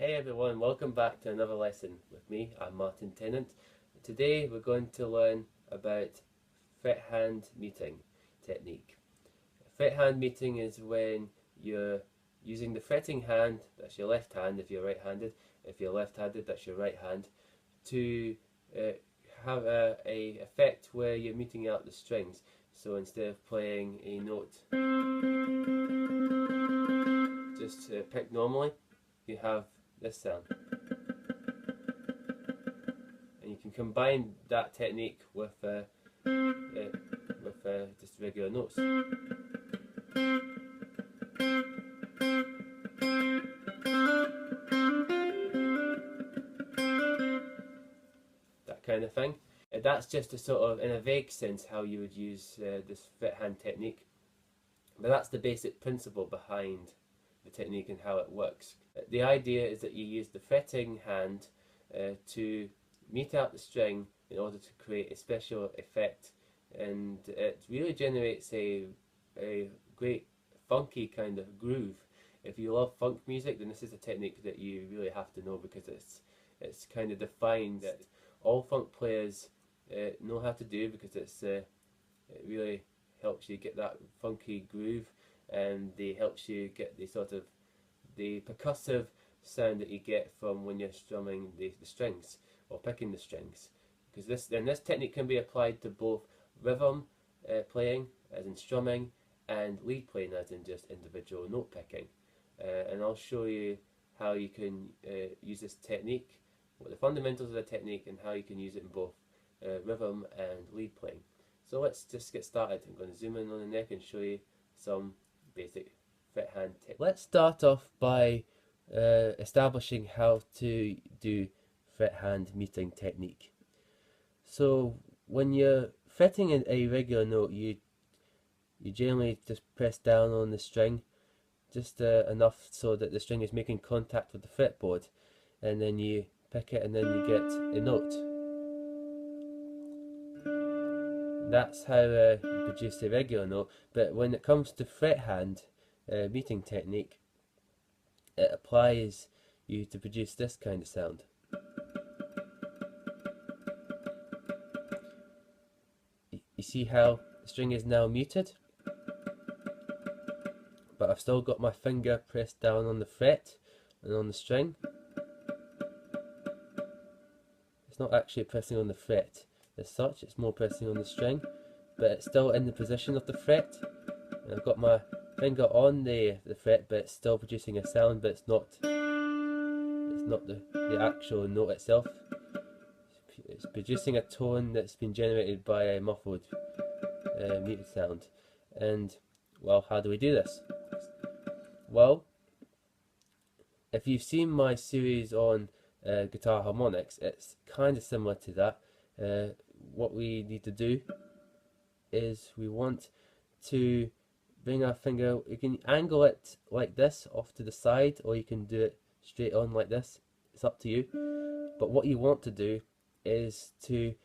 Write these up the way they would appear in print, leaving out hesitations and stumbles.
Hey everyone, welcome back to another lesson with me. I'm Martin Tennant. Today we're going to learn about fret hand muting technique. Fret hand muting is when you're using the fretting hand, that's your left hand if you're right-handed, if you're left-handed that's your right hand, to have a effect where you're muting out the strings. So instead of playing a note just picked normally, you have this sound. And you can combine that technique with just regular notes. That kind of thing. That's just a sort of, in a vague sense, how you would use this fret hand technique. But that's the basic principle behind the technique and how it works. The idea is that you use the fretting hand to mute out the string in order to create a special effect, and it really generates a great funky kind of groove. If you love funk music, then this is a technique that you really have to know, because it's kind of defined that all funk players know how to do, because it really helps you get that funky groove, and it helps you get the sort of the percussive sound that you get from when you're strumming the strings or picking the strings. Because this technique can be applied to both rhythm playing, as in strumming, and lead playing, as in just individual note picking. And I'll show you how you can use this technique, what the fundamentals of the technique, and how you can use it in both rhythm and lead playing. So let's just get started. I'm going to zoom in on the neck and show you some basic fret hand technique. Let's start off by establishing how to do fret hand muting technique. So when you're fretting a regular note, you generally just press down on the string just enough so that the string is making contact with the fretboard, and then you pick it and then you get a note. That's how you produce a regular note. But when it comes to fret hand muting technique, it applies you to produce this kind of sound. You see how the string is now muted, but I've still got my finger pressed down on the fret and on the string. It's not actually pressing on the fret as such, it's more pressing on the string, but it's still in the position of the fret, and I've got my finger on the fret, but it's still producing a sound, but it's not the actual note itself. It's producing a tone that's been generated by a muffled muted sound. And well, how do we do this? Well, if you've seen my series on guitar harmonics, it's kind of similar to that. What we need to do is we want to bring our finger, you can angle it like this off to the side, or you can do it straight on like this, it's up to you. But what you want to do is to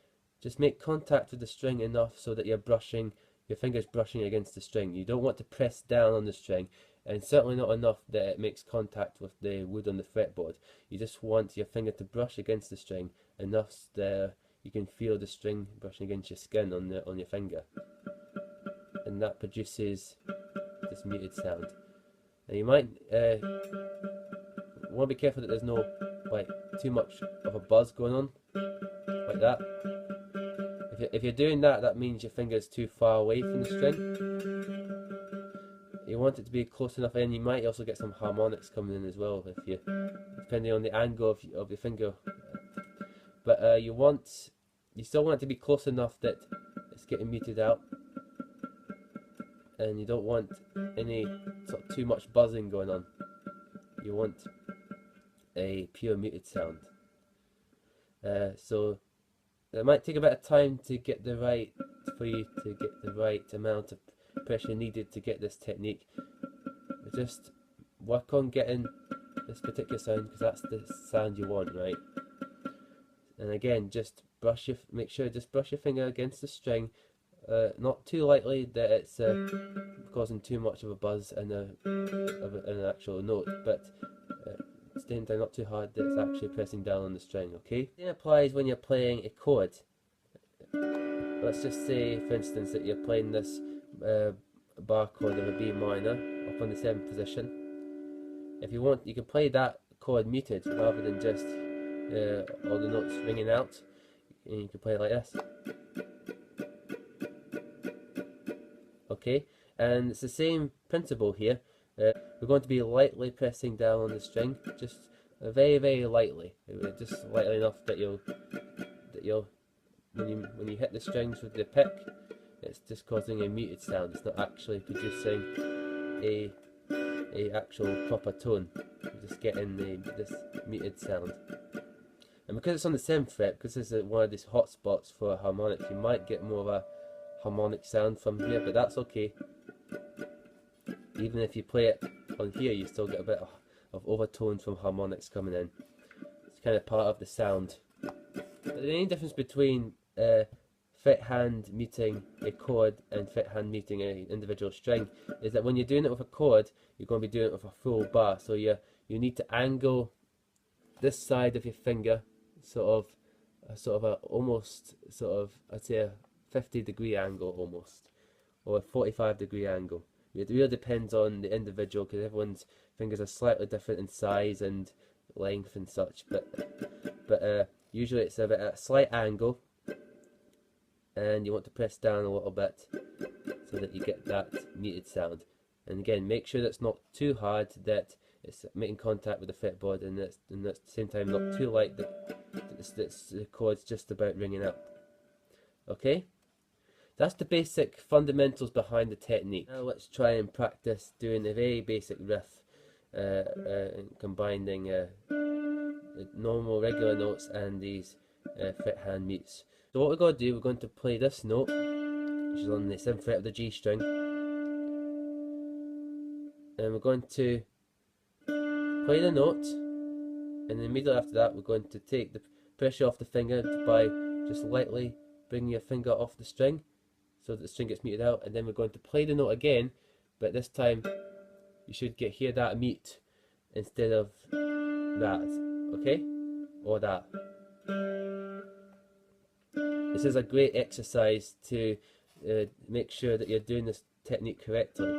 just make contact with the string enough so that your finger's brushing against the string. You don't want to press down on the string, and certainly not enough that it makes contact with the wood on the fretboard. You just want your finger to brush against the string enough that you can feel the string brushing against your skin on your finger, and that produces this muted sound. And you might want to be careful that there's no too much of a buzz going on like that. If you're doing that, that means your finger's too far away from the string. You want it to be close enough, and you might also get some harmonics coming in as well, depending on the angle of your finger. But you still want it to be close enough that it's getting muted out, and you don't want any sort of too much buzzing going on. You want a pure muted sound. So it might take a bit of time for you to get the right amount of pressure needed to get this technique. But just work on getting this particular sound, because that's the sound you want, right? And again, just make sure just brush your finger against the string, not too lightly that it's causing too much of a buzz and an actual note, but same time not too hard that it's actually pressing down on the string, okay? It applies when you're playing a chord. Let's just say, for instance, that you're playing this bar chord of a B minor up on the 7th position. If you want, you can play that chord muted rather than just all the notes ringing out. And you can play it like this. Okay, and it's the same principle here. We're going to be lightly pressing down on the string, just very, very lightly, just lightly enough that you'll when you hit the strings with the pick, it's just causing a muted sound. It's not actually producing a actual proper tone. You're just getting this muted sound. And because it's on the 7th fret, because this is one of these hot spots for harmonics, you might get more of a harmonic sound from here, but that's okay. Even if you play it on here, you still get a bit of overtones from harmonics coming in. It's kind of part of the sound. But the main difference between fret hand muting a chord and fret hand muting an individual string is that when you're doing it with a chord, you're going to be doing it with a full bar. So you need to angle this side of your finger, almost I'd say a 50-degree angle almost, or a 45-degree angle. It really depends on the individual, because everyone's fingers are slightly different in size and length and such. But usually it's at a slight angle, and you want to press down a little bit so that you get that muted sound. And again, make sure that's not too hard, that it's making contact with the fretboard, and at the same time not too light that the chord's just about ringing out. Okay? That's the basic fundamentals behind the technique. Now let's try and practice doing a very basic riff, combining the normal regular notes and these fret hand mutes. So what we're going to do, we're going to play this note, which is on the 7th fret of the G string, and we're going to play the note, and then immediately after that we're going to take the pressure off the finger by just lightly bringing your finger off the string so that the string gets muted out, and then we're going to play the note again, but this time you should hear that mute instead of that, okay? Or that. This is a great exercise to make sure that you're doing this technique correctly.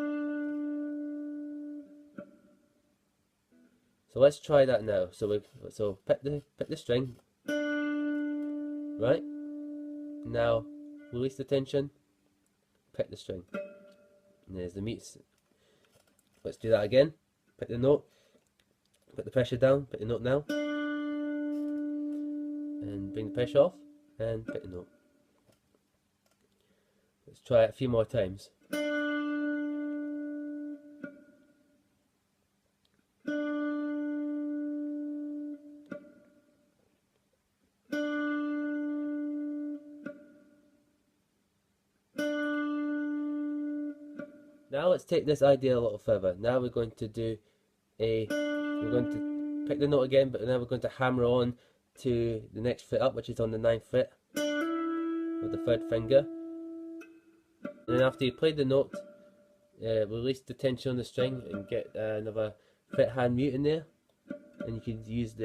So let's try that now. So pick the string, right? Now release the tension, pick the string, and there's the mutes. Let's do that again. Pick the note, put the pressure down, pick the note now, and bring the pressure off, and pick the note. Let's try it a few more times. Now let's take this idea a little further. Now we're going to pick the note again, but now we're going to hammer on to the next fret up, which is on the 9th fret with the 3rd finger. And then after you play the note, release the tension on the string and get another fret hand mute in there. And you could use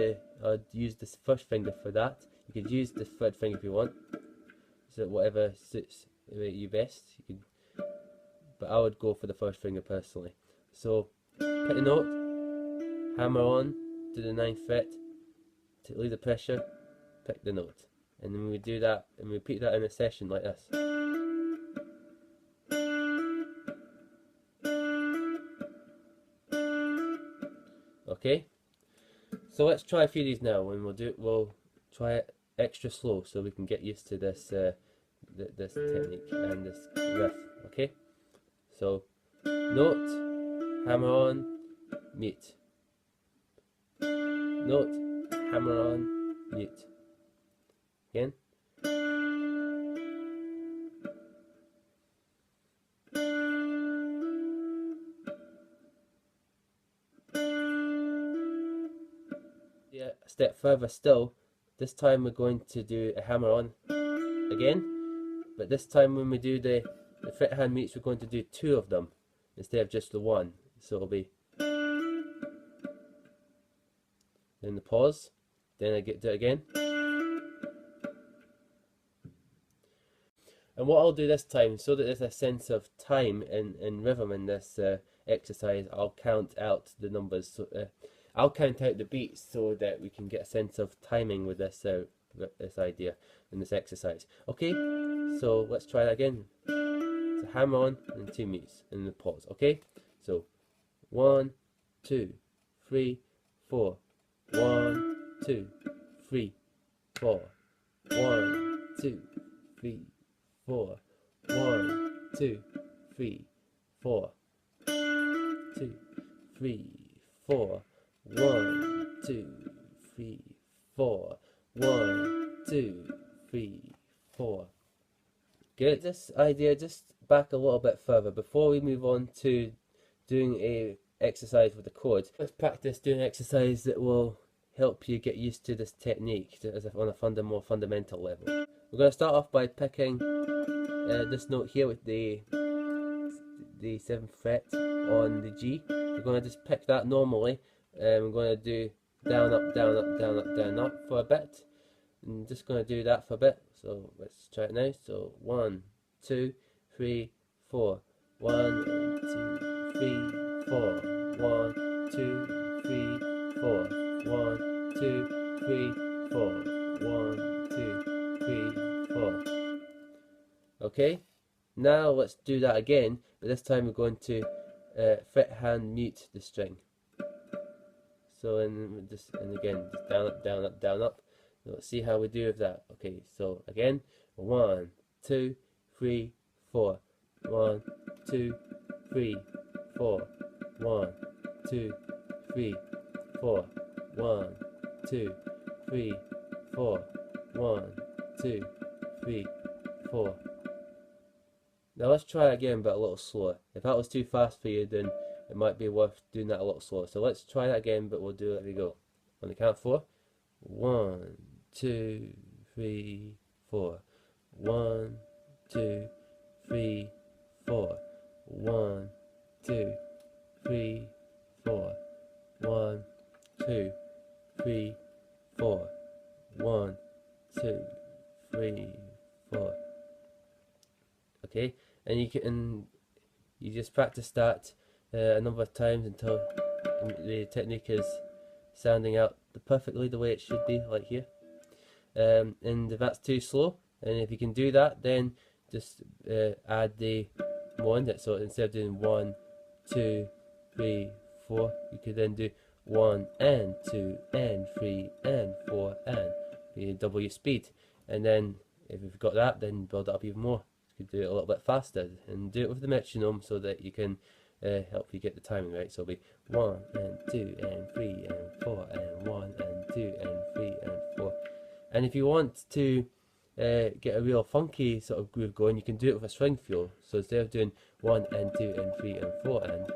use this 1st finger for that. You could use the 3rd finger if you want. So whatever suits you best. You could, but I would go for the 1st finger personally. So pick the note, hammer on to the 9th fret to relieve the pressure, pick the note, and then we do that and we repeat that in a session like this. Okay, so let's try a few of these now, and we'll try it extra slow so we can get used to this this technique and this riff. Okay, so note, hammer on, mute. Note, hammer on, mute. Again. Yeah, a step further still. This time we're going to do a hammer on again, but this time when we do the fret hand mutes, we're going to do 2 of them instead of just the 1. So it'll be. the pause, then I do it again. And what I'll do this time, so that there's a sense of time and rhythm in this exercise, I'll count out the numbers. So, I'll count out the beats so that we can get a sense of timing with this this idea in this exercise. Okay, so let's try that again. So hammer on and 2 mutes and the pause. Okay, so 1, 2, 3, 4. 1, 2, 3, 4. 1, 2, 3, 4. 1, 2, 3, 4. 2, 3, 4. 1, 2, 3, 4. 1, 2, 3, 4. Good. This idea, just back a little bit further before we move on to doing a exercise with the chords. Let's practice doing an exercise that will help you get used to this technique on a more fundamental level. We're going to start off by picking this note here with the 7th fret on the G. We're going to just pick that normally. We're going to do down, up, down, up, down, up, down, up for a bit. I'm just going to do that for a bit. So let's try it now. So 1, 2, 3, 4. 1, 2, 3, 4. 1, 2, 3, 4. 1, 2, 3, 4. 1, 2, 3, 4. Okay. Now let's do that again, but this time we're going to fret hand mute the string. So and again, just down, up, down, up, down, up. So let's see how we do with that. Okay, so again, 1, 2, 3, 4. 1, 2, 3, 4. 1, 2, 3, 4. 1, 2, 3, 4. 1, 2, 3, 4. Now let's try it again, but a little slower. If that was too fast for you, then it might be worth doing that a little slower. So let's try that again, but we'll do it as we go. On the count of 4. 1, 2, 3, 4. 1, 2, 3, 4. 1, 2, 3, 4. 1, 2, 3, 4. 1, 2, 3, 4. Okay, and you just practice that a number of times until the technique is sounding out perfectly the way it should be, like here. And if that's too slow, and if you can do that, then just add the 1. So instead of doing 1, 2, 3, 4, you could then do 1 and 2 and 3 and 4, and you double your speed. And then if you've got that, then build it up even more. You could do it a little bit faster and do it with the metronome so that you can help you get the timing right. So it'll be 1 and 2 and 3 and 4 and 1 and 2 and 3 and 4. And if you want to get a real funky sort of groove going, you can do it with a swing feel. So instead of doing 1 and 2 and 3 and 4 and,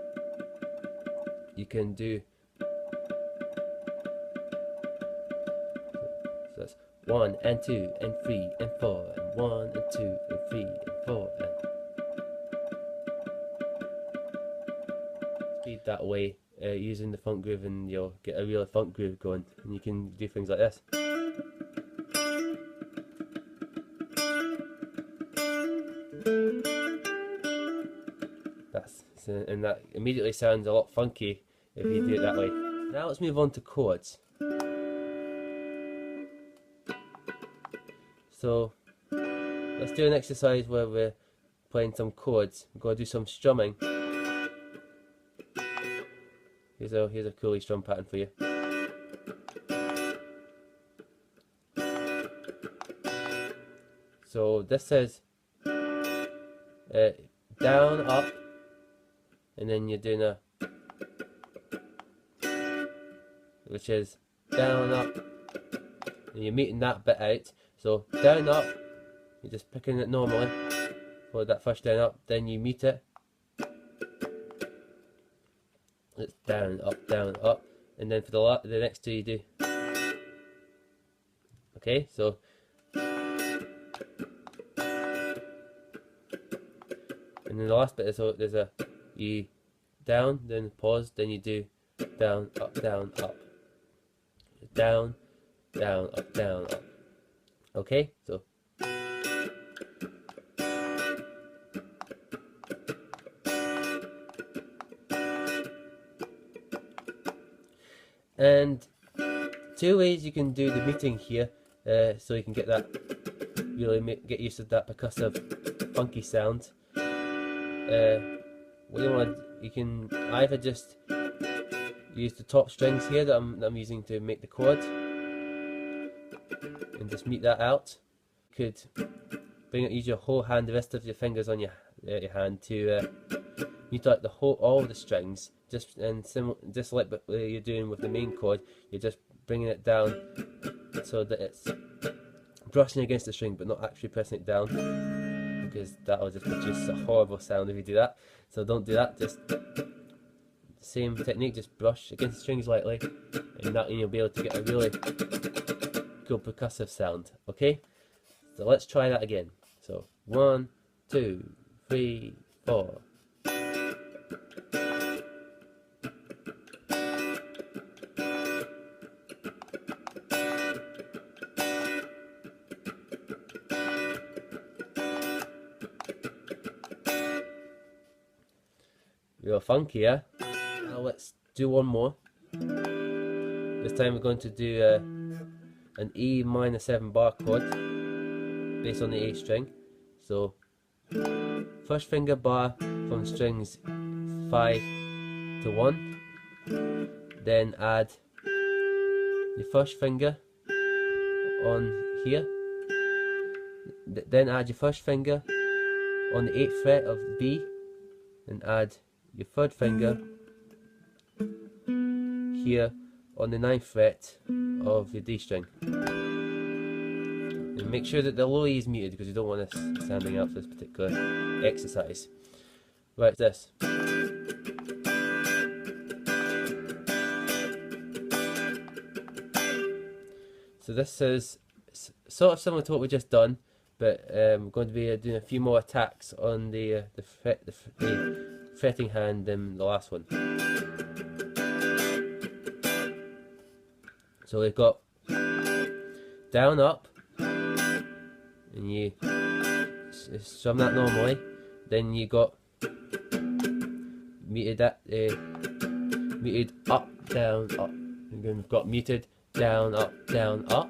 you can do, so that's 1 and 2 and 3 and 4 and 1 and 2 and 3 and 4 and speed that way using the funk groove, and you'll get a real funk groove going, and you can do things like this. And that immediately sounds a lot funky if you do it that way. Now let's move on to chords. So let's do an exercise where we're playing some chords. We're going to do some strumming. Here's a cool strum pattern for you. So this says down, up, and then you're doing a, which is down, up, and you're meeting that bit out. So down, up, you're just picking it normally for that first down, up, then you mute it. It's down, up, and then for the next two you do. Okay, so and then the last bit is, so there's a, you down, then pause, then you do down, up, down, down, up, down, up. Okay, so. And two ways you can do the muting here, so you can get that, really get used to that percussive, funky sound. You can either just use the top strings here that I'm using to make the chord, and just mute that out. You could use your whole hand, the rest of your fingers on your hand to mute out all of the strings. Just like you're doing with the main chord, you're just bringing it down so that it's brushing against the string, but not actually pressing it down, because that will just produce a horrible sound if you do that. So don't do that. Just the same technique, just brush against the strings lightly, and you'll be able to get a really good percussive sound. Okay, so let's try that again. So 1, 2, 3, 4. Real funky, yeah? Now let's do one more. This time we're going to do an E minor 7 bar chord based on the A string. So first finger bar from strings 5 to 1, then add your first finger on here, then add your first finger on the 8th fret of B, and add your third finger here on the 9th fret of your D string. And make sure that the low E is muted, because you don't want this sounding out for this particular exercise. Right, this. So this is sort of similar to what we just done, but we're going to be doing a few more attacks on the fretting hand than the last one. So we've got down, up, and you strum that normally. Then you got muted up, down, up. And then we've got muted down, up, down, up.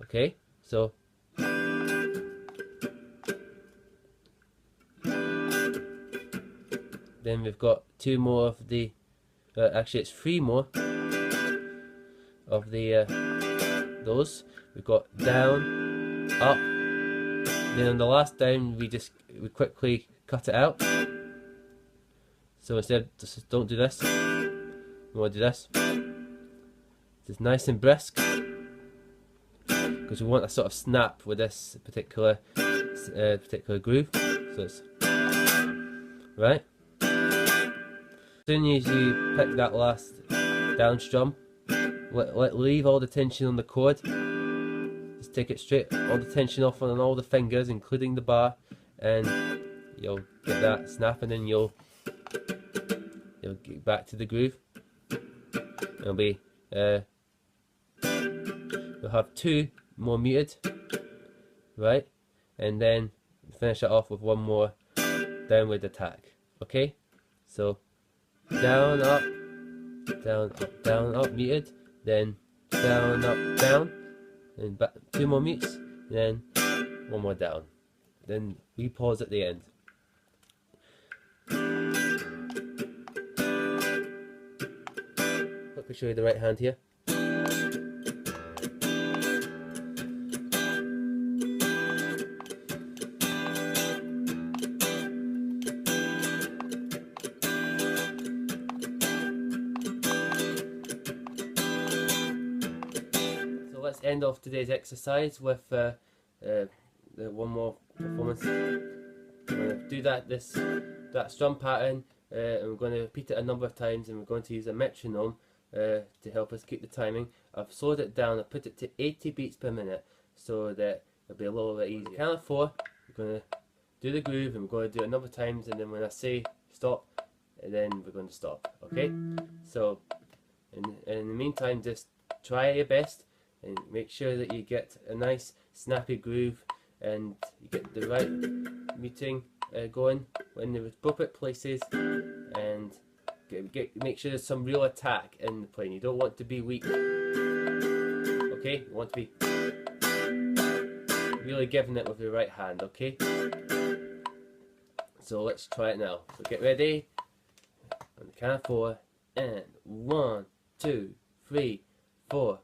Okay, so then we've got two more of the, actually it's three more of the those. We've got down, up, then on the last down we quickly cut it out. So instead, just don't do this. We want to do this. Just nice and brisk, because we want a sort of snap with this particular groove. So it's right. As soon as you pick that last down strum, leave all the tension on the chord. Just take it straight, all the tension off on all the fingers, including the bar, and you'll get that snap, and then you'll get back to the groove. It'll be we'll have two more muted, right, and then finish it off with one more downward attack. Okay, so down, up, down, up, down, up, muted, then down, up, down, and back, two more mutes, then one more down, then we pause at the end. Let me show you the right hand here. Let's end off today's exercise with the one more performance. We're going to do that strum pattern, and we're going to repeat it a number of times, and we're going to use a metronome to help us keep the timing. I've slowed it down. I've put it to 80 beats per minute so that it'll be a little bit easier. Count of 4. We're going to do the groove, and we're going to do it a number of times, and then when I say stop, and then we're going to stop. Okay? So in the meantime, just try your best and make sure that you get a nice snappy groove and you get the right muting going in the appropriate places, and make sure there's some real attack in the playing. You don't want to be weak. Okay, you want to be really giving it with the right hand. Okay, so let's try it now. So get ready on the count of 4, and 1, 2, 3, 4.